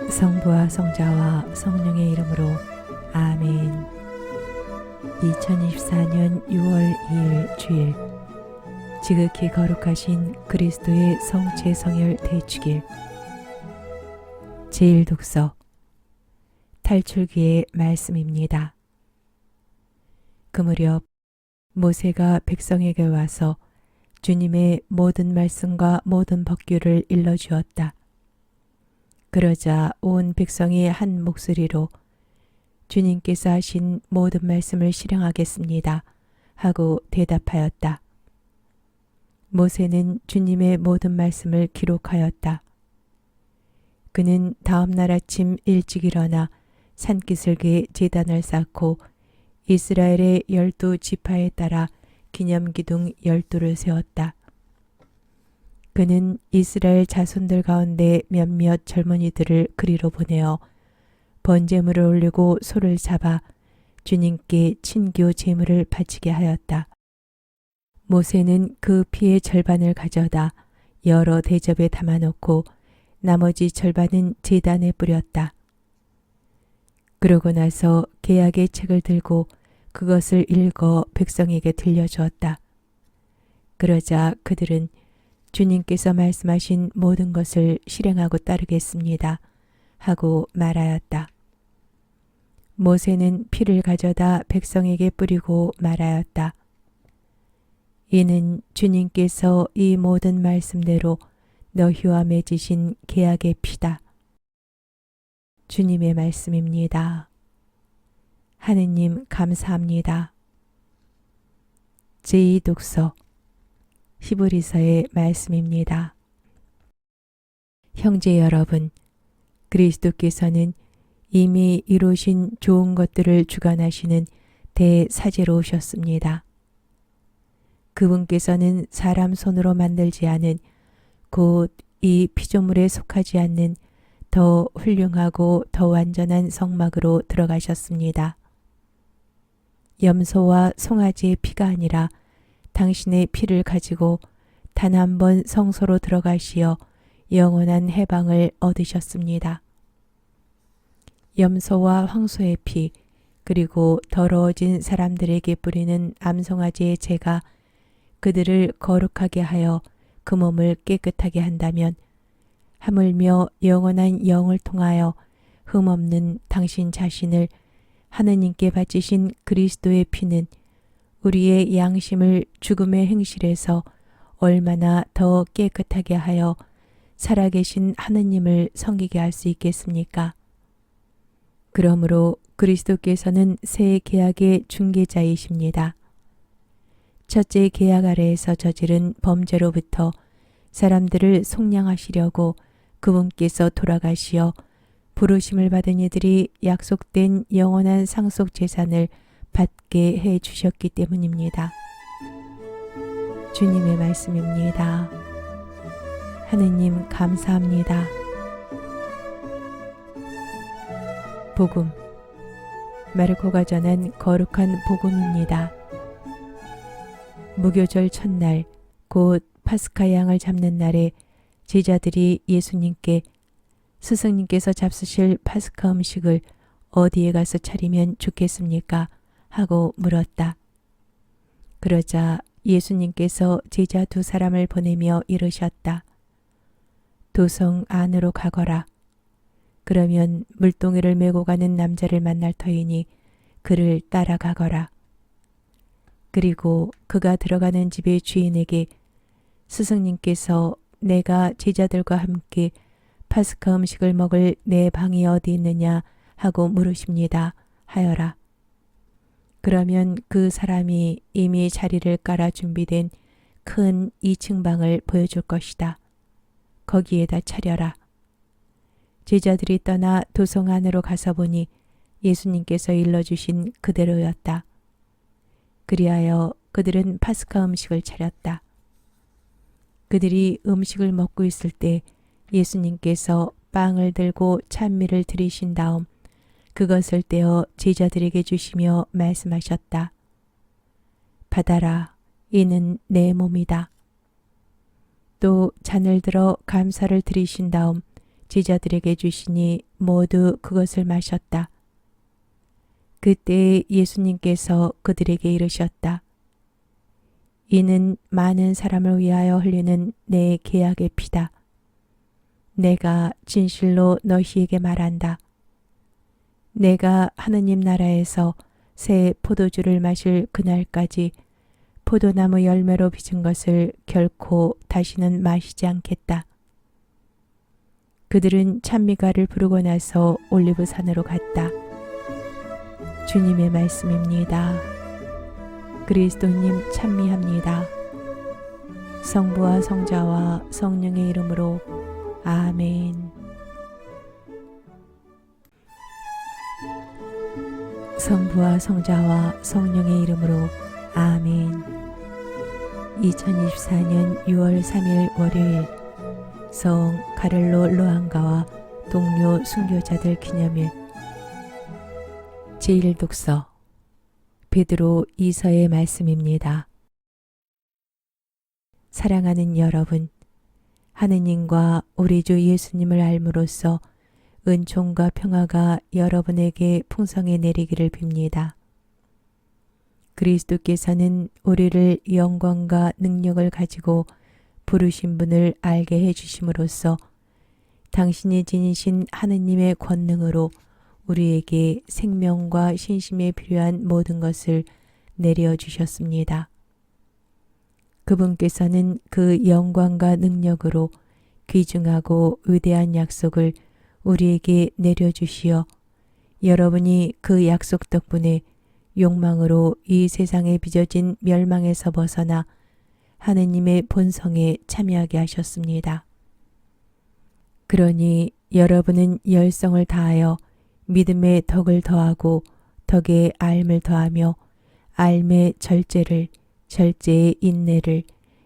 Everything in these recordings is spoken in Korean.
성부와 성자와 성령의 이름으로 아멘. 2024년 6월 2일 주일, 지극히 거룩하신 그리스도의 성체 성혈 대축일. 제1독서 탈출기의 말씀입니다. 그 무렵 모세가 백성에게 와서 주님의 모든 말씀과 모든 법규를 일러주었다. 그러자 온 백성이 한 목소리로 주님께서 하신 모든 말씀을 실행하겠습니다 하고 대답하였다. 모세는 주님의 모든 말씀을 기록하였다. 그는 다음 날 아침 일찍 일어나 산기슭에 제단을 쌓고 이스라엘의 12지파에 따라 기념기둥 12를 세웠다. 그는 이스라엘 자손들 가운데 몇몇 젊은이들을 그리로 보내어 번제물을 올리고 소를 잡아 주님께 친교 제물을 바치게 하였다. 모세는 그 피의 절반을 가져다 여러 대접에 담아놓고 나머지 절반은 제단에 뿌렸다. 그러고 나서 계약의 책을 들고 그것을 읽어 백성에게 들려주었다. 그러자 그들은 주님께서 말씀하신 모든 것을 실행하고 따르겠습니다 하고 말하였다. 모세는 피를 가져다 백성에게 뿌리고 말하였다. 이는 주님께서 이 모든 말씀대로 너희와 맺으신 계약의 피다. 주님의 말씀입니다. 하느님 감사합니다. 제2독서 히브리서의 말씀입니다. 형제 여러분, 그리스도께서는 이미 이루신 좋은 것들을 주관하시는 대사제로 오셨습니다. 그분께서는 사람 손으로 만들지 않은 곧 이 피조물에 속하지 않는 더 훌륭하고 더 완전한 성막으로 들어가셨습니다. 염소와 송아지의 피가 아니라 당신의 피를 가지고 단 한 번 성소로 들어가시어 영원한 해방을 얻으셨습니다. 염소와 황소의 피, 그리고 더러워진 사람들에게 뿌리는 암송아지의 재가 그들을 거룩하게 하여 그 몸을 깨끗하게 한다면 하물며 영원한 영을 통하여 흠없는 당신 자신을 하느님께 바치신 그리스도의 피는 우리의 양심을 죽음의 행실에서 얼마나 더 깨끗하게 하여 살아계신 하느님을 섬기게 할 수 있겠습니까? 그러므로 그리스도께서는 새 계약의 중개자이십니다. 첫째 계약 아래에서 저지른 범죄로부터 사람들을 속량하시려고 그분께서 돌아가시어 부르심을 받은 이들이 약속된 영원한 상속 재산을 받게 해 주셨기 때문입니다. 주님의 말씀입니다. 하느님 감사합니다. 복음, 마르코가 전한 거룩한 복음입니다. 무교절 첫날, 곧 파스카 양을 잡는 날에 제자들이 예수님께 스승님께서 잡수실 파스카 음식을 어디에 가서 차리면 좋겠습니까? 하고 물었다. 그러자 예수님께서 제자 2사람을 보내며 이르셨다. 도성 안으로 가거라. 그러면 물동이를 메고 가는 남자를 만날 터이니 그를 따라가거라. 그리고 그가 들어가는 집의 주인에게 스승님께서 내가 제자들과 함께 파스카 음식을 먹을 내 방이 어디 있느냐 하고 물으십니다 하여라. 그러면 그 사람이 이미 자리를 깔아 준비된 큰 2층 방을 보여줄 것이다. 거기에다 차려라. 제자들이 떠나 도성 안으로 가서 보니 예수님께서 일러주신 그대로였다. 그리하여 그들은 파스카 음식을 차렸다. 그들이 음식을 먹고 있을 때 예수님께서 빵을 들고 찬미를 드리신 다음 그것을 떼어 제자들에게 주시며 말씀하셨다. 받아라, 이는 내 몸이다. 또 잔을 들어 감사를 드리신 다음 제자들에게 주시니 모두 그것을 마셨다. 그때 예수님께서 그들에게 이르셨다. 이는 많은 사람을 위하여 흘리는 내 계약의 피다. 내가 진실로 너희에게 말한다. 내가 하느님 나라에서 새 포도주를 마실 그날까지 포도나무 열매로 빚은 것을 결코 다시는 마시지 않겠다. 그들은 찬미가를 부르고 나서 올리브산으로 갔다. 주님의 말씀입니다. 그리스도님 찬미합니다. 성부와 성자와 성령의 이름으로 아멘. 성부와 성자와 성령의 이름으로 아멘. 2024년 6월 3일 월요일 성 가를로 로안가와 동료 순교자들 기념일. 제1독서 베드로 2서의 말씀입니다. 사랑하는 여러분, 하느님과 우리 주 예수님을 알므로써 은총과 평화가 여러분에게 풍성히 내리기를 빕니다. 그리스도께서는 우리를 영광과 능력을 가지고 부르신 분을 알게 해주심으로써 당신이 지니신 하느님의 권능으로 우리에게 생명과 신심에 필요한 모든 것을 내려주셨습니다. 그분께서는 그 영광과 능력으로 귀중하고 위대한 약속을 우리에게 내려주시어 여러분이 그 약속 덕분에 욕망으로 이 세상에 빚어진 멸망에서 벗어나 하느님의 본성에 참여하게 하셨습니다. 그러니 여러분은 열성을 다하여 믿음에 덕을 더하고 덕에 알을 더하며 알에 절제를, 절제에 인내를,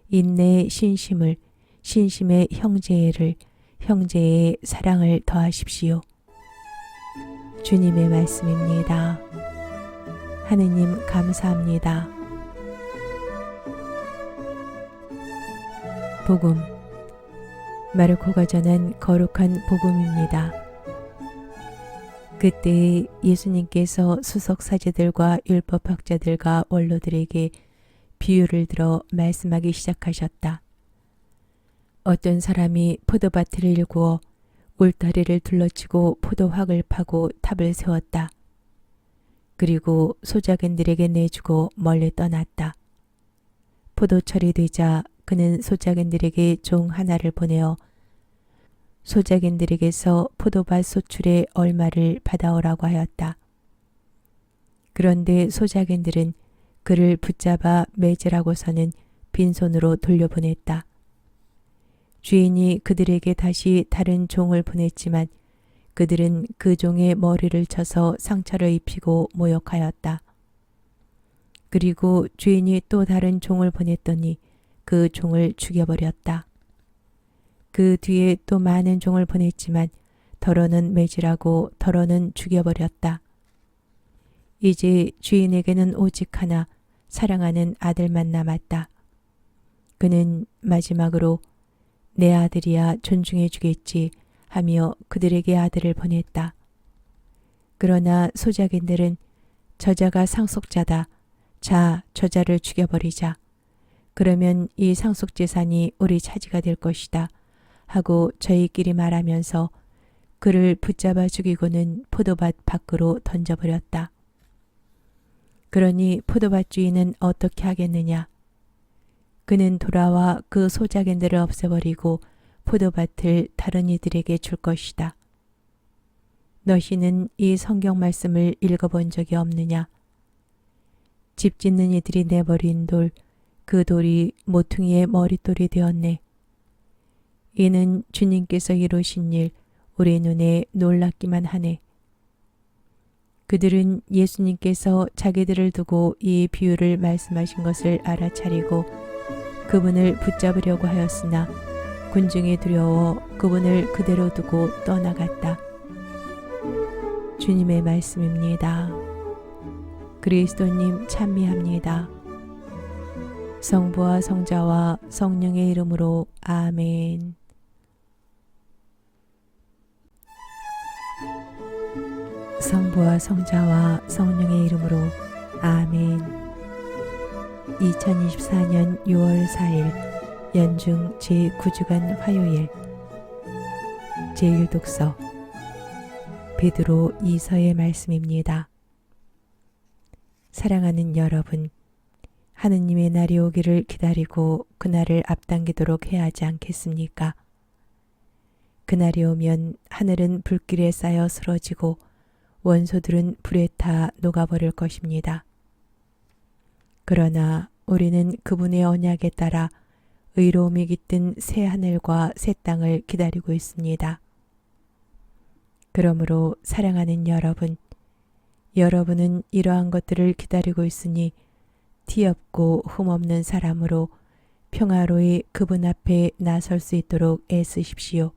인내에 신심을, 신심에 형제애를, 형제에 사랑을 더하십시오. 주님의 말씀입니다. 하느님 감사합니다. 복음. 마르코가 전한 거룩한 복음입니다. 그때 예수님께서 수석 사제들과 율법학자들과 원로들에게 비유를 들어 말씀하기 시작하셨다. 어떤 사람이 포도밭을 일구어 울타리를 둘러치고 포도확을 파고 탑을 세웠다. 그리고 소작인들에게 내주고 멀리 떠났다. 포도철이 되자 그는 소작인들에게 종 하나를 보내어 소작인들에게서 포도밭 소출의 얼마를 받아오라고 하였다. 그런데 소작인들은 그를 붙잡아 매질하고서는 빈손으로 돌려보냈다. 주인이 그들에게 다시 다른 종을 보냈지만 그들은 그 종의 머리를 쳐서 상처를 입히고 모욕하였다. 그리고 주인이 또 다른 종을 보냈더니 그 종을 죽여버렸다. 그 뒤에 또 많은 종을 보냈지만 더러는 매질하고 더러는 죽여버렸다. 이제 주인에게는 오직 하나 사랑하는 아들만 남았다. 그는 마지막으로 내 아들이야 존중해 주겠지 하며 그들에게 아들을 보냈다. 그러나 소작인들은 저자가 상속자다. 자, 저자를 죽여버리자. 그러면 이 상속재산이 우리 차지가 될 것이다. 하고 저희끼리 말하면서 그를 붙잡아 죽이고는 포도밭 밖으로 던져버렸다. 그러니 포도밭 주인은 어떻게 하겠느냐? 그는 돌아와 그 소작인들을 없애버리고 포도밭을 다른 이들에게 줄 것이다. 너희는 이 성경 말씀을 읽어본 적이 없느냐? 집 짓는 이들이 내버린 돌, 그 돌이 모퉁이의 머릿돌이 되었네. 이는 주님께서 이루신 일, 우리 눈에 놀랍기만 하네. 그들은 예수님께서 자기들을 두고 이 비유를 말씀하신 것을 알아차리고 그분을 붙잡으려고 하였으나 군중이 두려워 그분을 그대로 두고 떠나갔다. 주님의 말씀입니다. 그리스도님 찬미합니다. 성부와 성자와 성령의 이름으로 아멘. 성부와 성자와 성령의 이름으로 아멘. 2024년 6월 4일 연중 제9주간 화요일 제1독서 베드로 2서의 말씀입니다. 사랑하는 여러분, 하느님의 날이 오기를 기다리고 그날을 앞당기도록 해야 하지 않겠습니까? 그날이 오면 하늘은 불길에 쌓여 쓰러지고 원소들은 불에 타 녹아버릴 것입니다. 그러나 우리는 그분의 언약에 따라 의로움이 깃든 새 하늘과 새 땅을 기다리고 있습니다. 그러므로 사랑하는 여러분, 여러분은 이러한 것들을 기다리고 있으니 티 없고 흠 없는 사람으로 평화로이 그분 앞에 나설 수 있도록 애쓰십시오.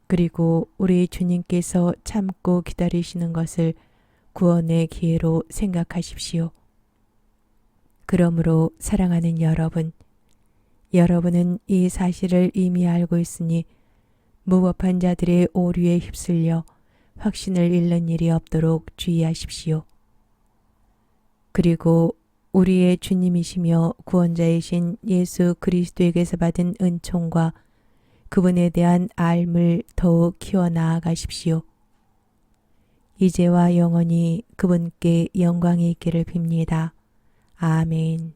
그리고 우리 주님께서 참고 기다리시는 것을 구원의 기회로 생각하십시오. 그러므로 사랑하는 여러분, 여러분은 이 사실을 이미 알고 있으니 무법한 자들의 오류에 휩쓸려 확신을 잃는 일이 없도록 주의하십시오. 그리고 우리의 주님이시며 구원자이신 예수 그리스도에게서 받은 은총과 그분에 대한 알을 더욱 키워나아가십시오. 이제와 영원히 그분께 영광이 있기를 빕니다. 아멘.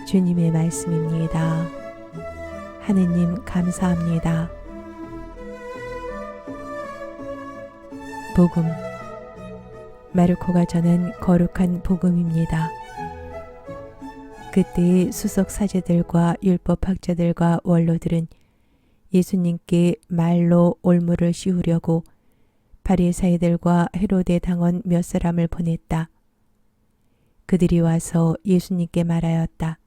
주님의 말씀입니다. 하느님 감사합니다. 복음, 마르코가 전한 거룩한 복음입니다. 그때의 수석 사제들과 율법학자들과 원로들은 예수님께 말로 올무를 씌우려고 바리사이들과 헤로데 당원 몇 사람을 보냈다. 그들이 와서 예수님께 말하였다.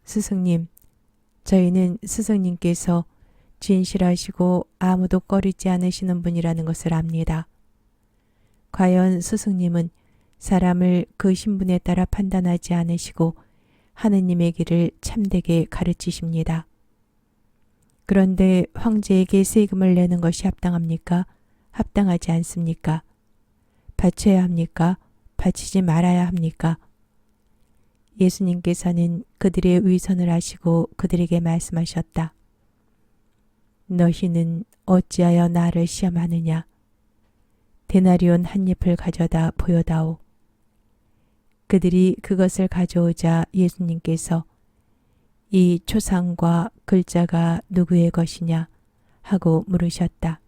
스승님, 저희는 스승님께서 진실하시고 아무도 꺼리지 않으시는 분이라는 것을 압니다. 과연 스승님은 사람을 그 신분에 따라 판단하지 않으시고 하느님의 길을 참되게 가르치십니다. 그런데 황제에게 세금을 내는 것이 합당합니까? 합당하지 않습니까? 바쳐야 합니까? 바치지 말아야 합니까? 예수님께서는 그들의 위선을 아시고 그들에게 말씀하셨다. 너희는 어찌하여 나를 시험하느냐? 데나리온 한 잎을 가져다 보여다오. 그들이 그것을 가져오자 예수님께서 이 초상과 글자가 누구의 것이냐 하고 물으셨다.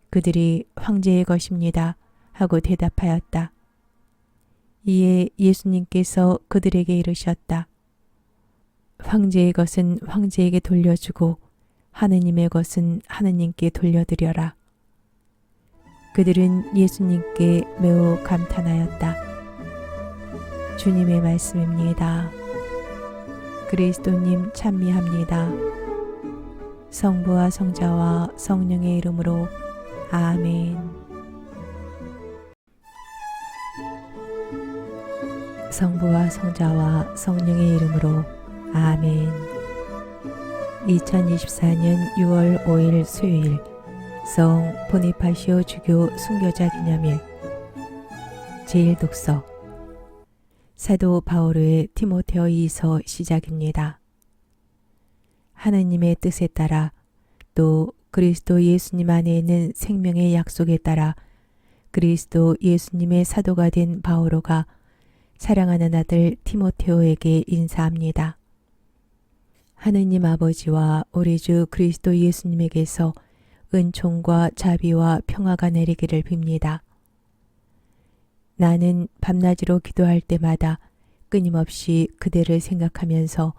그들이 황제의 것입니다 하고 대답하였다. 이에 예수님께서 그들에게 이르셨다. 황제의 것은 황제에게 돌려주고 하느님의 것은 하느님께 돌려드려라. 그들은 예수님께 매우 감탄하였다. 주님의 말씀입니다. 그리스도님 찬미합니다. 성부와 성자와 성령의 이름으로 아멘. 성부와 성자와 성령의 이름으로 아멘. 2024년 6월 5일 수요일 성 보니파시오 주교 순교자 기념일 제1독서 사도 바오로의 디모데오 2서 시작입니다. 하느님의 뜻에 따라 또 그리스도 예수님 안에 있는 생명의 약속에 따라 그리스도 예수님의 사도가 된 바오로가 사랑하는 아들 디모데오에게 인사합니다. 하느님 아버지와 우리 주 그리스도 예수님에게서 은총과 자비와 평화가 내리기를 빕니다. 나는 밤낮으로 기도할 때마다 끊임없이 그대를 생각하면서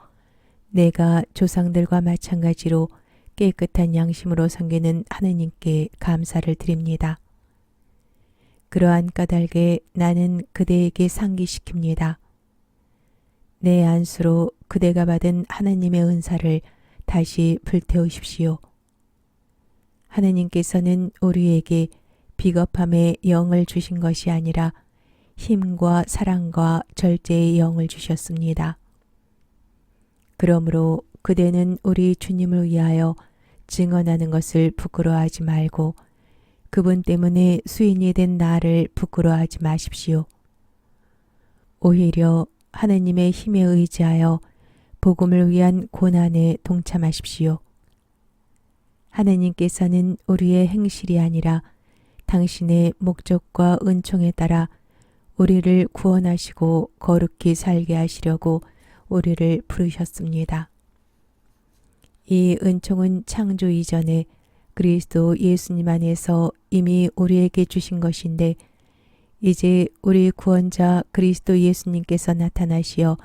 내가 조상들과 마찬가지로 깨끗한 양심으로 섬기는 하느님께 감사를 드립니다. 그러한 까닭에 나는 그대에게 상기시킵니다. 내 안수로 그대가 받은 하느님의 은사를 다시 불태우십시오. 하느님께서는 우리에게 비겁함의 영을 주신 것이 아니라 힘과 사랑과 절제의 영을 주셨습니다. 그러므로 그대는 우리 주님을 위하여 증언하는 것을 부끄러워하지 말고 그분 때문에 수인이 된 나를 부끄러워하지 마십시오. 오히려 하느님의 힘에 의지하여 복음을 위한 고난에 동참하십시오. 하느님께서는 우리의 행실이 아니라 당신의 목적과 은총에 따라 우리를 구원하시고 거룩히 살게 하시려고 우리를 부르셨습니다. 이 은총은 창조 이전에 그리스도 예수님 안에서 이미 우리에게 주신 것인데 이제 우리 구원자 그리스도 예수님께서 나타나시어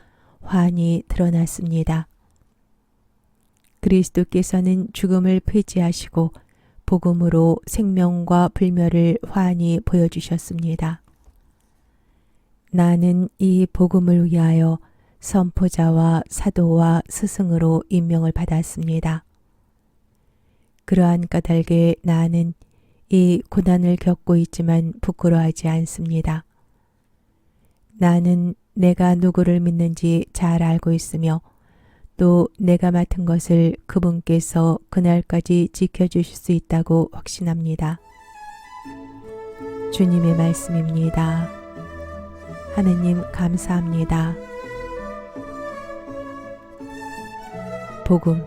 환히 드러났습니다. 그리스도께서는 죽음을 폐지하시고 복음으로 생명과 불멸을 환히 보여주셨습니다. 나는 이 복음을 위하여 선포자와 사도와 스승으로 임명을 받았습니다. 그러한 까닭에 나는 이 고난을 겪고 있지만 부끄러워하지 않습니다. 나는 내가 누구를 믿는지 잘 알고 있으며 또 내가 맡은 것을 그분께서 그날까지 지켜주실 수 있다고 확신합니다. 주님의 말씀입니다. 하느님 감사합니다. 복음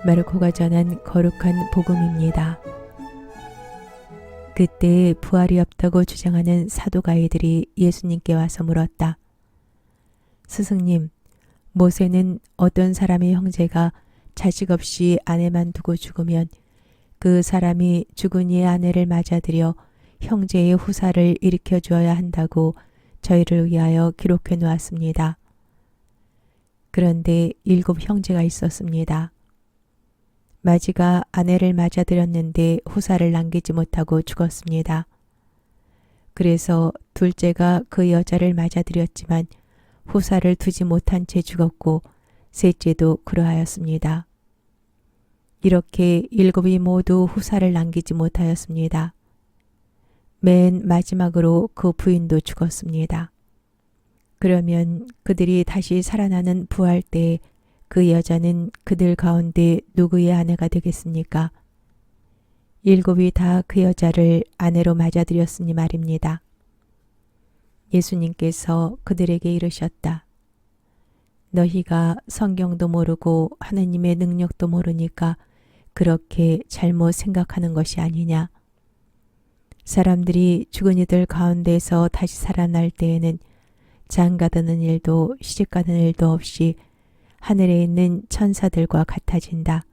마르코가 전한 거룩한 복음입니다. 그때 부활이 없다고 주장하는 사도가이들이 예수님께 와서 물었다. 스승님, 모세는 어떤 사람의 형제가 자식 없이 아내만 두고 죽으면 그 사람이 죽은 이의 아내를 맞아들여 형제의 후사를 일으켜 주어야 한다고 저희를 위하여 기록해 놓았습니다. 그런데 7 형제가 있었습니다. 마지가 아내를 맞아들였는데 후사를 남기지 못하고 죽었습니다. 그래서 둘째가 그 여자를 맞아들였지만 후사를 두지 못한 채 죽었고 셋째도 그러하였습니다. 이렇게 7이 모두 후사를 남기지 못하였습니다. 맨 마지막으로 그 부인도 죽었습니다. 그러면 그들이 다시 살아나는 부활 때에 그 여자는 그들 가운데 누구의 아내가 되겠습니까? 7이 다 그 여자를 아내로 맞아들였으니 말입니다. 예수님께서 그들에게 이르셨다. 너희가 성경도 모르고 하느님의 능력도 모르니까 그렇게 잘못 생각하는 것이 아니냐. 사람들이 죽은 이들 가운데서 다시 살아날 때에는 장가드는 일도 시집가는 일도 없이 하늘에 있는 천사들과 같아진다.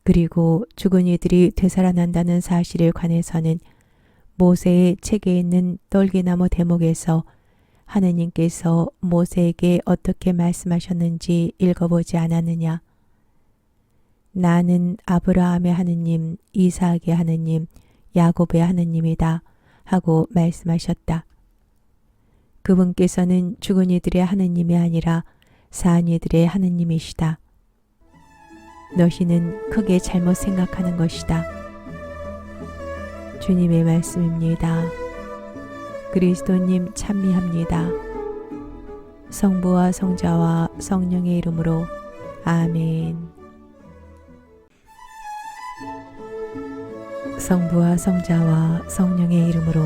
그리고 죽은 이들이 되살아난다는 사실에 관해서는 모세의 책에 있는 떨기나무 대목에서 하느님께서 모세에게 어떻게 말씀하셨는지 읽어보지 않았느냐. 나는 아브라함의 하느님, 이삭의 하느님, 야곱의 하느님이다 하고 말씀하셨다. 그분께서는 죽은 이들의 하느님이 아니라 산 이들의 하느님이시다. 너희는 크게 잘못 생각하는 것이다. 주님의 말씀입니다. 그리스도님 찬미합니다. 성부와 성자와 성령의 이름으로 아멘. 성부와 성자와 성령의 이름으로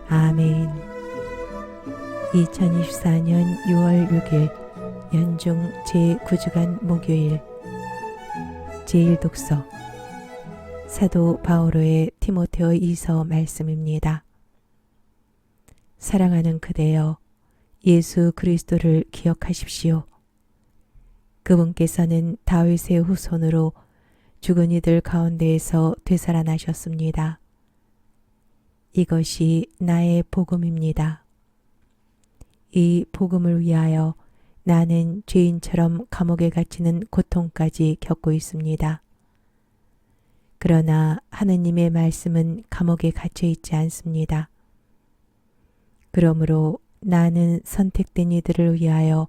아멘. 2024년 6월 6일 연중 제9주간 목요일 제1독서 사도 바오로의 디모데오 2서 말씀입니다. 사랑하는 그대여, 예수 그리스도를 기억하십시오. 그분께서는 다윗의 후손으로 죽은 이들 가운데에서 되살아나셨습니다. 이것이 나의 복음입니다. 이 복음을 위하여 나는 죄인처럼 감옥에 갇히는 고통까지 겪고 있습니다. 그러나 하느님의 말씀은 감옥에 갇혀 있지 않습니다. 그러므로 나는 선택된 이들을 위하여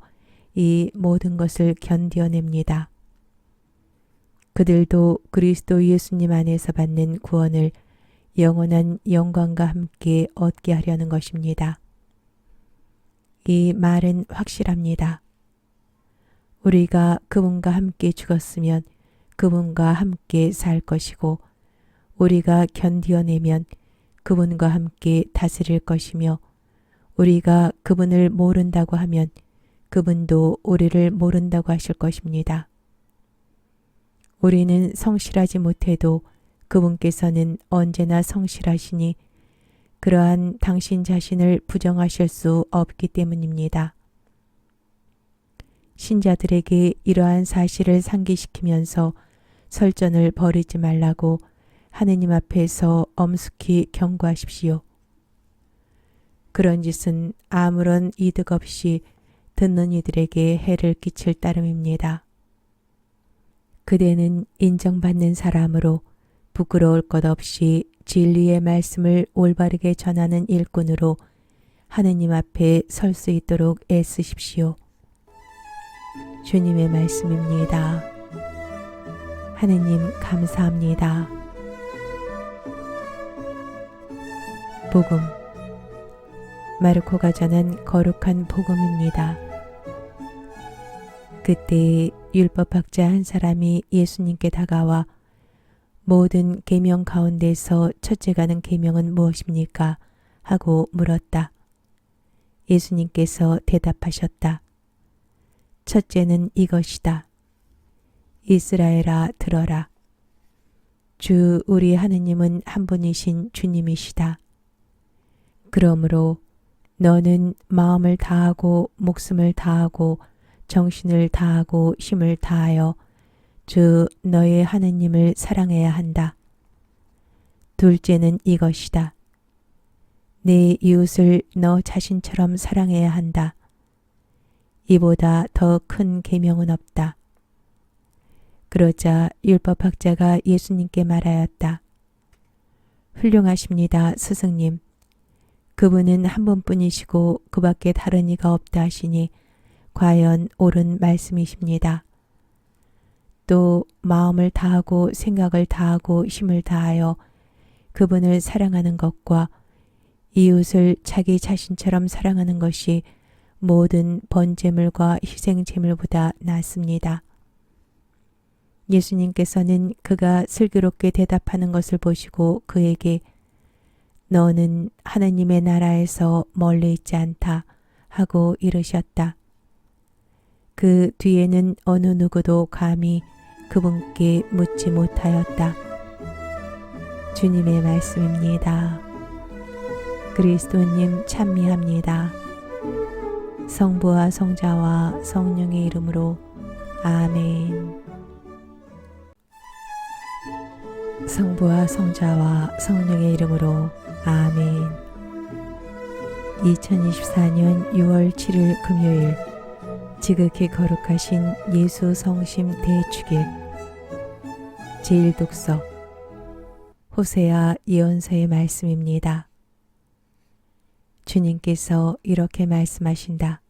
이 모든 것을 견뎌냅니다. 그들도 그리스도 예수님 안에서 받는 구원을 영원한 영광과 함께 얻게 하려는 것입니다. 이 말은 확실합니다. 우리가 그분과 함께 죽었으면 그분과 함께 살 것이고 우리가 견디어내면 그분과 함께 다스릴 것이며 우리가 그분을 모른다고 하면 그분도 우리를 모른다고 하실 것입니다. 우리는 성실하지 못해도 그분께서는 언제나 성실하시니 그러한 당신 자신을 부정하실 수 없기 때문입니다. 신자들에게 이러한 사실을 상기시키면서 설전을 벌이지 말라고 하느님 앞에서 엄숙히 경고하십시오. 그런 짓은 아무런 이득 없이 듣는 이들에게 해를 끼칠 따름입니다. 그대는 인정받는 사람으로 부끄러울 것 없이 진리의 말씀을 올바르게 전하는 일꾼으로 하느님 앞에 설 수 있도록 애쓰십시오. 주님의 말씀입니다. 하느님 감사합니다. 복음 마르코가 전한 거룩한 복음입니다. 그때 율법학자 한 사람이 예수님께 다가와 모든 계명 가운데서 첫째 가는 계명은 무엇입니까? 하고 물었다. 예수님께서 대답하셨다. 첫째는 이것이다. 이스라엘아 들어라. 주 우리 하느님은 한 분이신 주님이시다. 그러므로 너는 마음을 다하고 목숨을 다하고 정신을 다하고 힘을 다하여 주 너의 하느님을 사랑해야 한다. 둘째는 이것이다. 네 이웃을 너 자신처럼 사랑해야 한다. 이보다 더 큰 계명은 없다. 그러자 율법학자가 예수님께 말하였다. 훌륭하십니다, 스승님. 그분은 한 분뿐이시고 그밖에 다른 이가 없다 하시니 과연 옳은 말씀이십니다. 또 마음을 다하고 생각을 다하고 힘을 다하여 그분을 사랑하는 것과 이웃을 자기 자신처럼 사랑하는 것이 모든 번제물과 희생제물보다 낫습니다. 예수님께서는 그가 슬기롭게 대답하는 것을 보시고 그에게 너는 하느님의 나라에서 멀리 있지 않다 하고 이르셨다. 그 뒤에는 어느 누구도 감히 그분께 묻지 못하였다. 주님의 말씀입니다. 그리스도님 찬미합니다. 성부와 성자와 성령의 이름으로 아멘. 성부와 성자와 성령의 이름으로 아멘. 2024년 6월 7일 금요일 지극히 거룩하신 예수 성심 대축일 제1독서 호세아 예언서의 말씀입니다. 주님께서 이렇게 말씀하신다.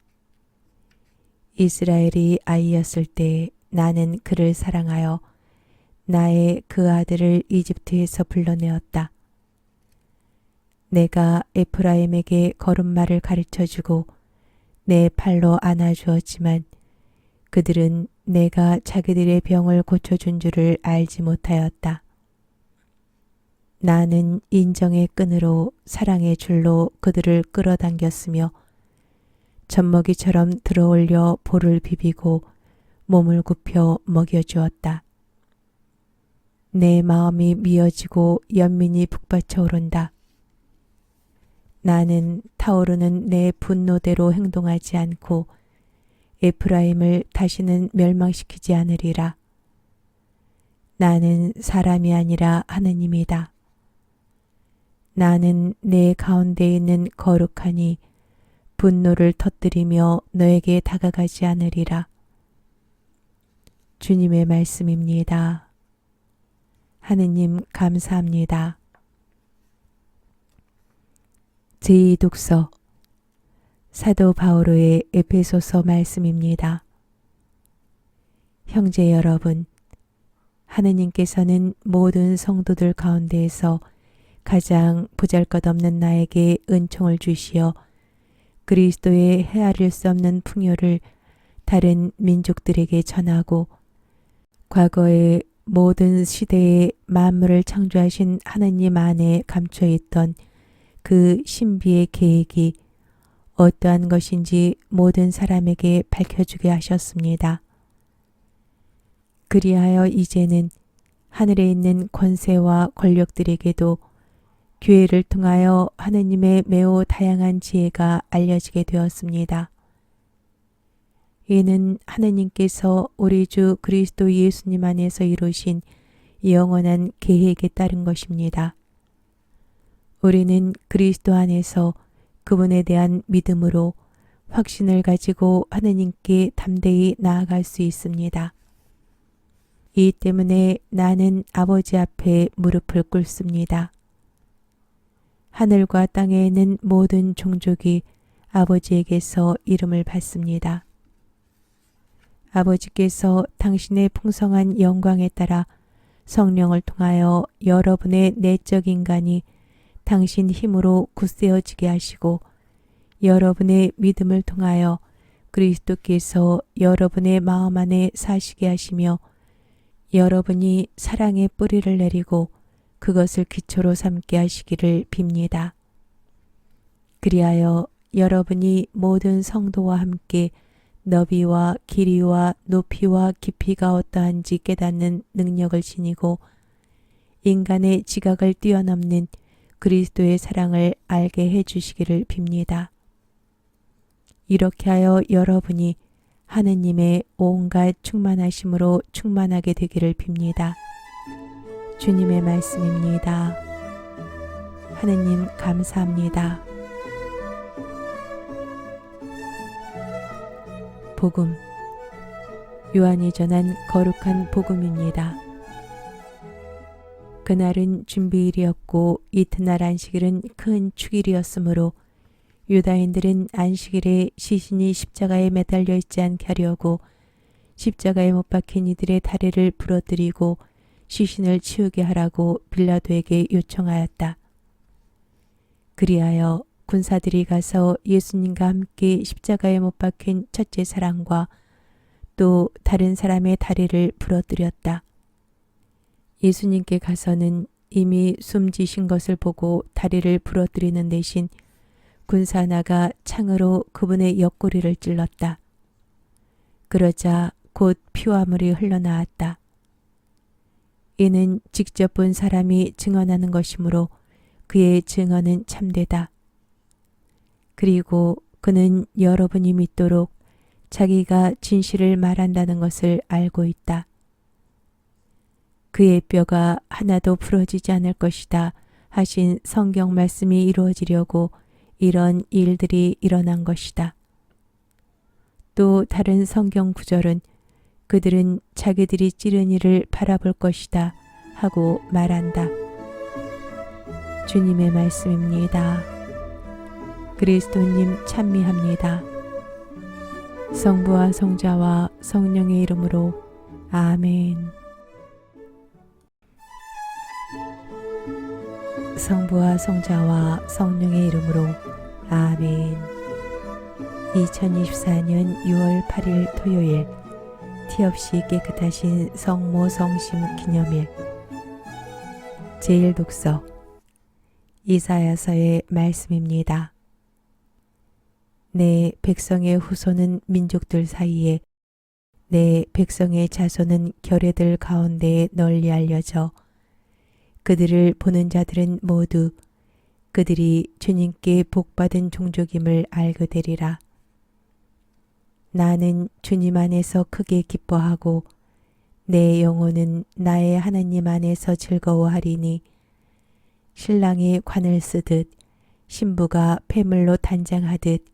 이스라엘이 아이였을 때 나는 그를 사랑하여 나의 그 아들을 이집트에서 불러내었다. 내가 에프라임에게 걸음마를 가르쳐주고 내 팔로 안아주었지만 그들은 내가 자기들의 병을 고쳐준 줄을 알지 못하였다. 나는 인정의 끈으로 사랑의 줄로 그들을 끌어당겼으며 젖먹이처럼 들어올려 볼을 비비고 몸을 굽혀 먹여주었다. 내 마음이 미어지고 연민이 북받쳐 오른다. 나는 타오르는 내 분노대로 행동하지 않고 에프라임을 다시는 멸망시키지 않으리라. 나는 사람이 아니라 하느님이다. 나는 내 가운데 있는 거룩하니 분노를 터뜨리며 너에게 다가가지 않으리라. 주님의 말씀입니다. 하느님 감사합니다. 제2독서 사도 바오로의 에베소서 말씀입니다. 형제 여러분, 하느님께서는 모든 성도들 가운데에서 가장 보잘것없는 나에게 은총을 주시어 그리스도의 헤아릴 수 없는 풍요를 다른 민족들에게 전하고 과거에 모든 시대에 만물을 창조하신 하느님 안에 감춰 있던 그 신비의 계획이 어떠한 것인지 모든 사람에게 밝혀주게 하셨습니다. 그리하여 이제는 하늘에 있는 권세와 권력들에게도 교회를 통하여 하느님의 매우 다양한 지혜가 알려지게 되었습니다. 이는 하느님께서 우리 주 그리스도 예수님 안에서 이루신 영원한 계획에 따른 것입니다. 우리는 그리스도 안에서 그분에 대한 믿음으로 확신을 가지고 하느님께 담대히 나아갈 수 있습니다. 이 때문에 나는 아버지 앞에 무릎을 꿇습니다. 하늘과 땅에 있는 모든 종족이 아버지에게서 이름을 받습니다. 아버지께서 당신의 풍성한 영광에 따라 성령을 통하여 여러분의 내적 인간이 당신 힘으로 굳세어지게 하시고 여러분의 믿음을 통하여 그리스도께서 여러분의 마음 안에 사시게 하시며 여러분이 사랑의 뿌리를 내리고 그것을 기초로 삼게 하시기를 빕니다. 그리하여 여러분이 모든 성도와 함께 너비와 길이와 높이와 깊이가 어떠한지 깨닫는 능력을 지니고 인간의 지각을 뛰어넘는 그리스도의 사랑을 알게 해주시기를 빕니다. 이렇게 하여 여러분이 하느님의 온갖 충만하심으로 충만하게 되기를 빕니다. 주님의 말씀입니다. 하느님 감사합니다. 복음, 요한이 전한 거룩한 복음입니다. 그날은 준비일이었고 이튿날 안식일은 큰 축일이었으므로 유다인들은 안식일에 시신이 십자가에 매달려 있지 않게 하려고 십자가에 못 박힌 이들의 다리를 부러뜨리고 시신을 치우게 하라고 빌라도에게 요청하였다. 그리하여 군사들이 가서 예수님과 함께 십자가에 못 박힌 첫째 사람과 또 다른 사람의 다리를 부러뜨렸다. 예수님께 가서는 이미 숨지신 것을 보고 다리를 부러뜨리는 대신 군사 하나가 창으로 그분의 옆구리를 찔렀다. 그러자 곧 피와 물이 흘러나왔다. 이는 직접 본 사람이 증언하는 것이므로 그의 증언은 참되다. 그리고 그는 여러분이 믿도록 자기가 진실을 말한다는 것을 알고 있다. 그의 뼈가 하나도 부러지지 않을 것이다 하신 성경 말씀이 이루어지려고 이런 일들이 일어난 것이다. 또 다른 성경 구절은 그들은 자기들이 찌른 이를 바라볼 것이다 하고 말한다. 주님의 말씀입니다. 그리스도님 찬미합니다. 성부와 성자와 성령의 이름으로 아멘. 성부와 성자와 성령의 이름으로 아멘. 2024년 6월 8일 토요일, 티 없이 깨끗하신 성모 성심 기념일. 제1독서 이사야서의 말씀입니다. 내 백성의 후손은 민족들 사이에, 내 백성의 자손은 결례들 가운데에 널리 알려져 그들을 보는 자들은 모두 그들이 주님께 복받은 종족임을 알게 되리라. 나는 주님 안에서 크게 기뻐하고 내 영혼은 나의 하나님 안에서 즐거워하리니 신랑이 관을 쓰듯 신부가 폐물로 단장하듯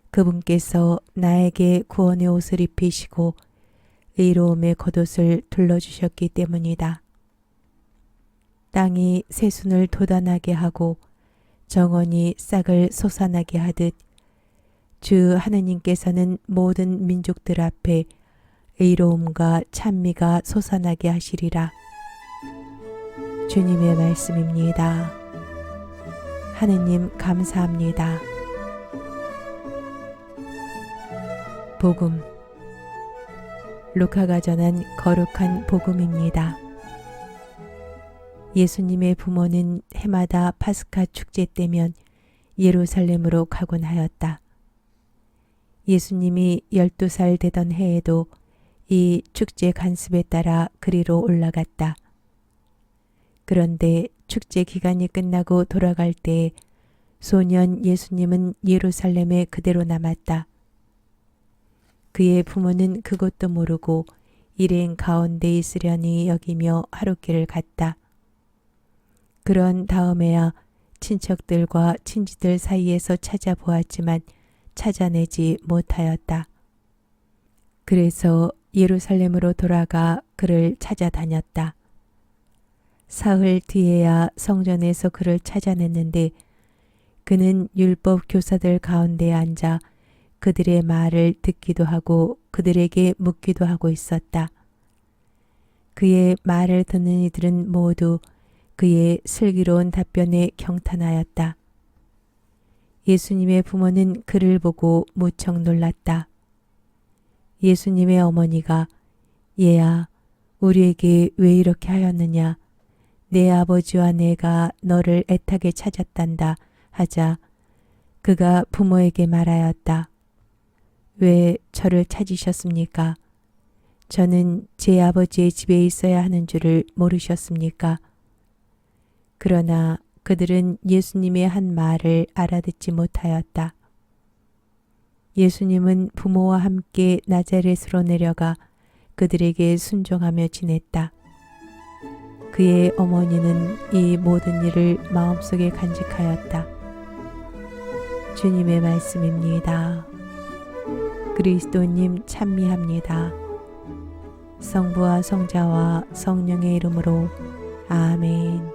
그분께서 나에게 구원의 옷을 입히시고 의로움의 겉옷을 둘러주셨기 때문이다. 땅이 새순을 돋아나게 하고 정원이 싹을 솟아나게 하듯 주 하느님께서는 모든 민족들 앞에 의로움과 찬미가 솟아나게 하시리라. 주님의 말씀입니다. 하느님 감사합니다. 복음, 루카가 전한 거룩한 복음입니다. 예수님의 부모는 해마다 파스카 축제 때면 예루살렘으로 가곤 하였다. 예수님이 12살 되던 해에도 이 축제 간습에 따라 그리로 올라갔다. 그런데 축제 기간이 끝나고 돌아갈 때 소년 예수님은 예루살렘에 그대로 남았다. 그의 부모는 그것도 모르고 일행 가운데 있으려니 여기며 하룻길을 갔다. 그런 다음에야 친척들과 친지들 사이에서 찾아보았지만 찾아내지 못하였다. 그래서 예루살렘으로 돌아가 그를 찾아다녔다. 사흘 뒤에야 성전에서 그를 찾아냈는데 그는 율법 교사들 가운데 앉아 그들의 말을 듣기도 하고 그들에게 묻기도 하고 있었다. 그의 말을 듣는 이들은 모두 그의 슬기로운 답변에 경탄하였다. 예수님의 부모는 그를 보고 무척 놀랐다. 예수님의 어머니가 얘야, 우리에게 왜 이렇게 하였느냐? 내 아버지와 내가 너를 애타게 찾았단다 하자 그가 부모에게 말하였다. 왜 저를 찾으셨습니까? 저는 제 아버지의 집에 있어야 하는 줄을 모르셨습니까? 그러나 그들은 예수님의 한 말을 알아듣지 못하였다. 예수님은 부모와 함께 나자렛으로 내려가 그들에게 순종하며 지냈다. 그의 어머니는 이 모든 일을 마음속에 간직하였다. 주님의 말씀입니다. 그리스도님 찬미합니다. 성부와 성자와 성령의 이름으로 아멘.